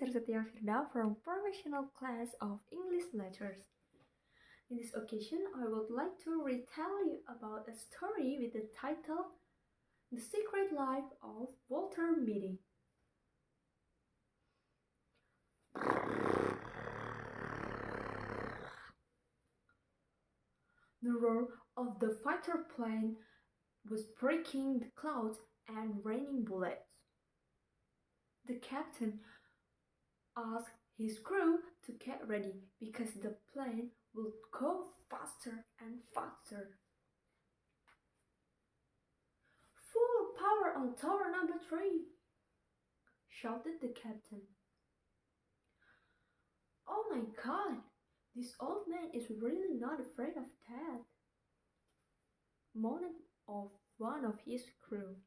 Retell from professional class of English letters. In this occasion, I would like to retell you about a story with the title The Secret Life of Walter Mitty. The roar of the fighter plane was breaking the clouds and raining bullets. The captain asked his crew to get ready because the plane would go faster and faster. "Full power on tower number 3, shouted the captain. "Oh my God, this old man is really not afraid of death," moaned one of his crew.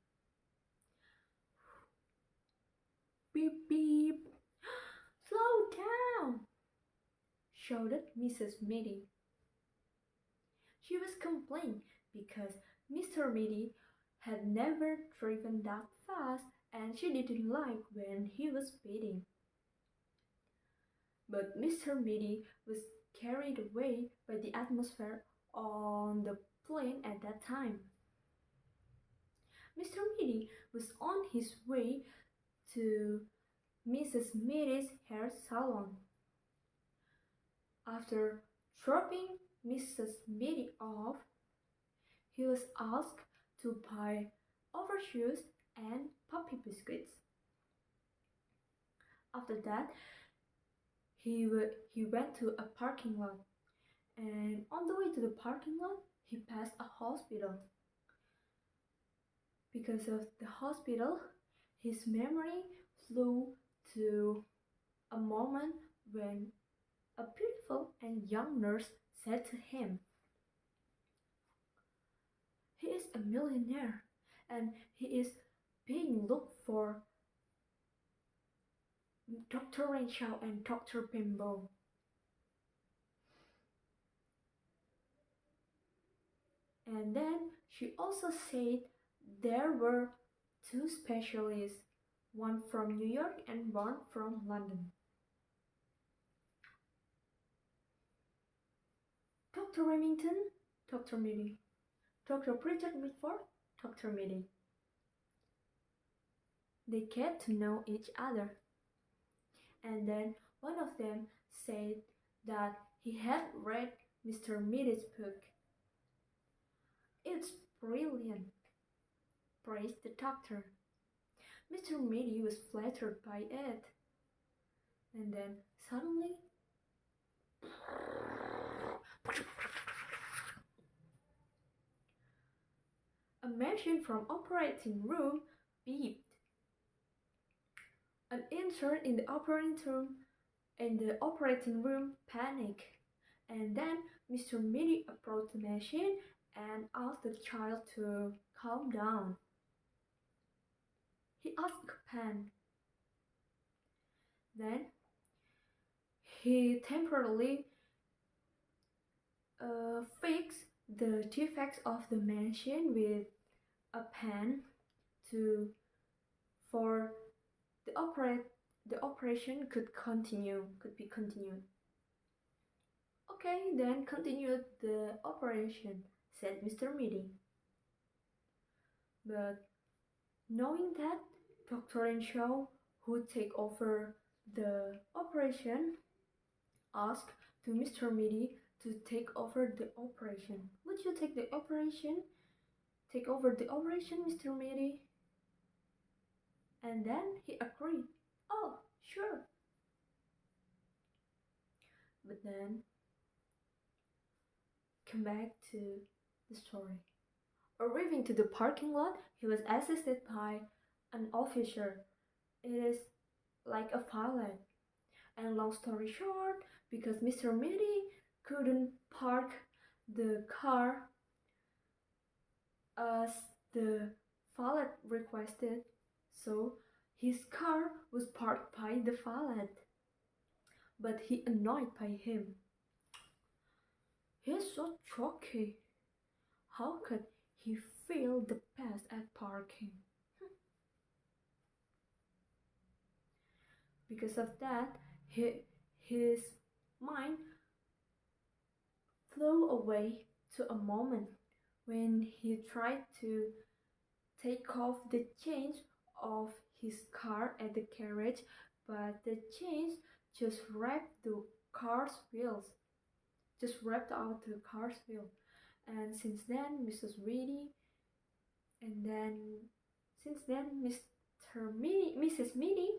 "Beep beep! Slow down!" shouted Mrs. Mitty. She was complaining because Mr. Mitty had never driven that fast and she didn't like when he was speeding. But Mr. Mitty was carried away by the atmosphere on the plane at that time. Mr. Mitty was on his way to Mrs. Mitty's hair salon. After dropping Mrs. Mitty off, he was asked to buy overshoes and puppy biscuits. After that, he went to a parking lot, and on the way to the parking lot, he passed a hospital. Because of the hospital, his memory flew to a moment when a beautiful and young nurse said to him, "He is a millionaire and he is being looked for Dr. Retell and Dr. Bimbo." And then she also said there were 2 specialists, one from New York and one from London. Dr. Remington, Dr. Mitty. Dr. Pritchard Mitford, Dr. Mitty. They get to know each other. And then one of them said that he had read Mr. Mitty's book. "It's brilliant," praised the doctor. Mr. Mitty was flattered by it. And then suddenly, a machine from operating room beeped. An intern in the operating room panicked, and then Mr. Mitty approached the machine and asked the child to calm down. He asked a pen. Then he temporarily fixed the defects of the machine with a pen for the operation could be continued. "Okay, then continue the operation," said Mr. Mitty. But knowing that Dr. Retell would take over the operation, asked to Mr. Mitty to take over the operation. "Would you take the operation? Take over the operation, Mr. Mitty?" And then he agreed. "Oh, sure." But then, come back to the story. Arriving to the parking lot, he was assisted by an officer. It is like a pilot. And long story short, because Mr. Mitty couldn't park the car as the valet requested, so his car was parked by the valet. But he annoyed by him. "He's so chalky. How could he feel the best at parking?" Because of that, his mind flew away to a moment when he tried to take off the chains of his car at the garage, but the chains just wrapped the car's wheels, just wrapped out the car's wheel. And since then, and then since then, Mrs. Mitty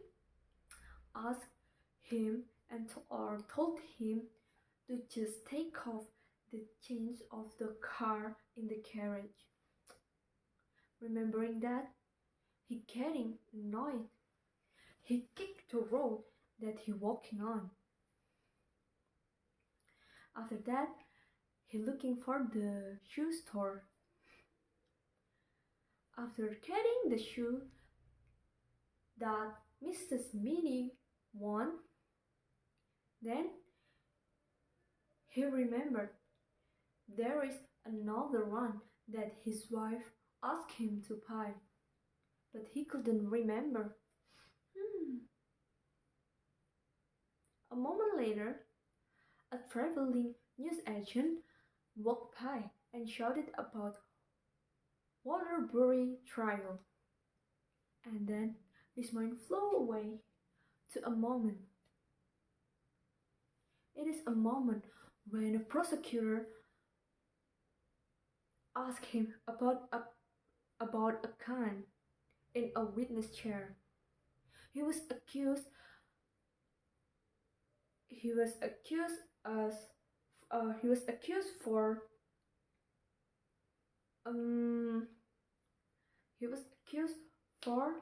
asked him or told him to just take off the chains of the car in the carriage. Remembering that, he getting annoyed. He kicked the road that he walking on. After that, he looking for the shoe store. After getting the shoe that Mrs. Mitty won, then he remembered there is another one that his wife asked him to buy, but he couldn't remember. A moment later, a traveling news agent walked by and shouted about Waterbury trial. And then his mind flew away to a moment. It is a moment when a prosecutor asked him about a gun in a witness chair. He was accused as he was accused for he was accused for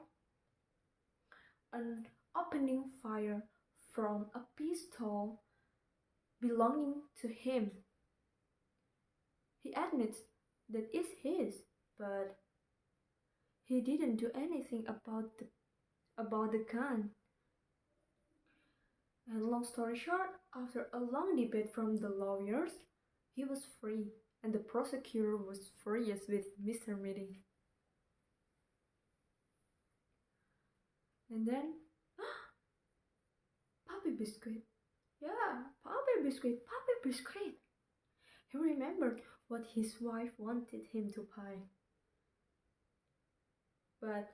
an opening fire from a pistol belonging to him. He admits that it's his, but he didn't do anything about the gun. And long story short, after a long debate from the lawyers, he was free, and the prosecutor was furious with Mr. Mitty. And then, puppy biscuit. Yeah, puppy biscuit, puppy biscuit. He remembered what his wife wanted him to buy. But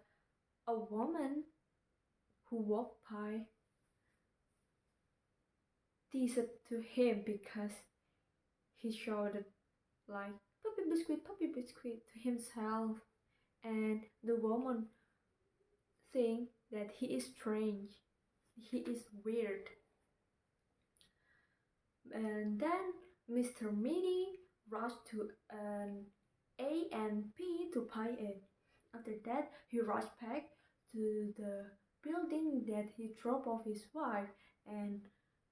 a woman who walked by teased to him because he shouted like puppy biscuit to himself, and the woman think that he is strange, he is weird. And then Mr. Mitty rushed to an A&P to buy it. After that, he rushed back to the building that he dropped off his wife and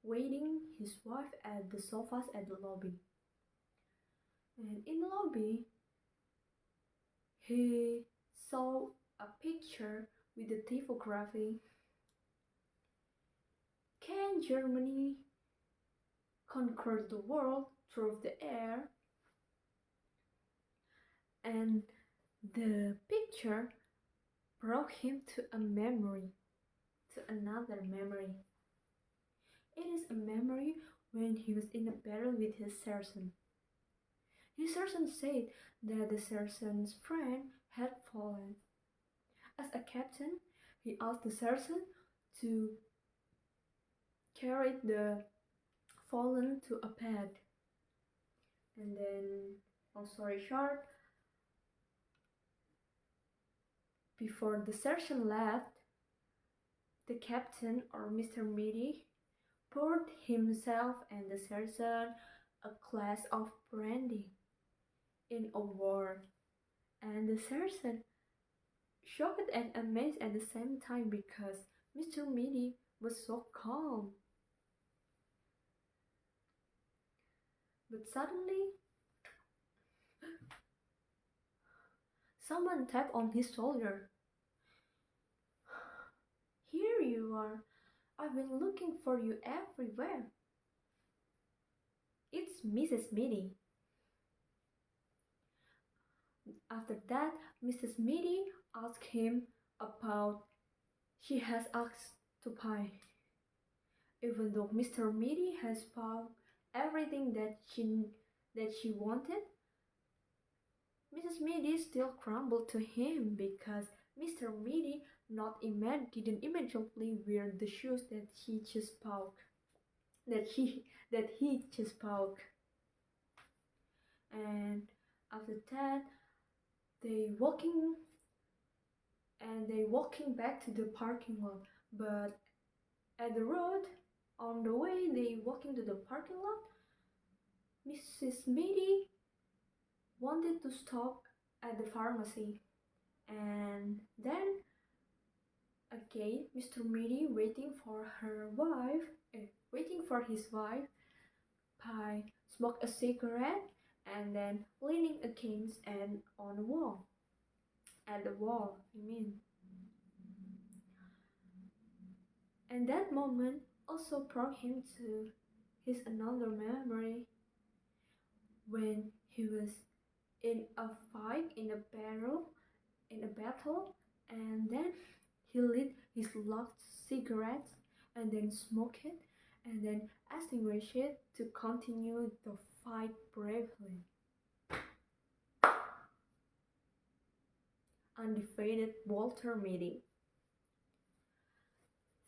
waiting his wife at the sofas at the lobby. And in the lobby, he saw a picture with the typography, "Can Germany conquer the world through the air?" And the picture brought him to a memory, to another memory. It is a memory when he was in a battle with his sergeant. His sergeant said that the sergeant's friend had fallen. As a captain, he asked the sergeant to carry the fallen to a bed. And then, long story short, before the sergeant left, the captain or Mr. Mitty poured himself and the sergeant a glass of brandy in a war, and the sergeant shocked and amazed at the same time because Mr. Mitty was so calm. But suddenly, someone tapped on his shoulder. "Here you are. I've been looking for you everywhere." "It's Mrs. Mitty." After that, Mrs. Mitty asked him about she has asked to buy. Even though Mr. Mitty has found everything that she wanted, Mrs. Mitty still crumbled to him because Mr. Mitty didn't immediately wear the shoes that he just bought. And after that, they walking they walking back to the parking lot. But at the road, on the way they walking to the parking lot, Mrs. Mitty wanted to stop at the pharmacy. And then again, Mr. Mitty waiting for his wife, by smoke a cigarette and then leaning against and on the wall. At the wall, I mean. And that moment also brought him to his another memory when he was in a fight, in a battle, and then he lit his last cigarette and then smoked it and then extinguished it to continue the fight bravely. Undefeated Walter Mitty.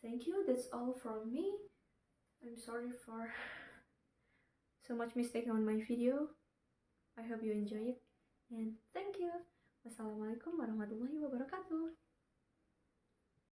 Thank you, that's all from me. I'm sorry for so much mistake on my video. I hope you enjoy it, and thank you. Wassalamualaikum warahmatullahi wabarakatuh.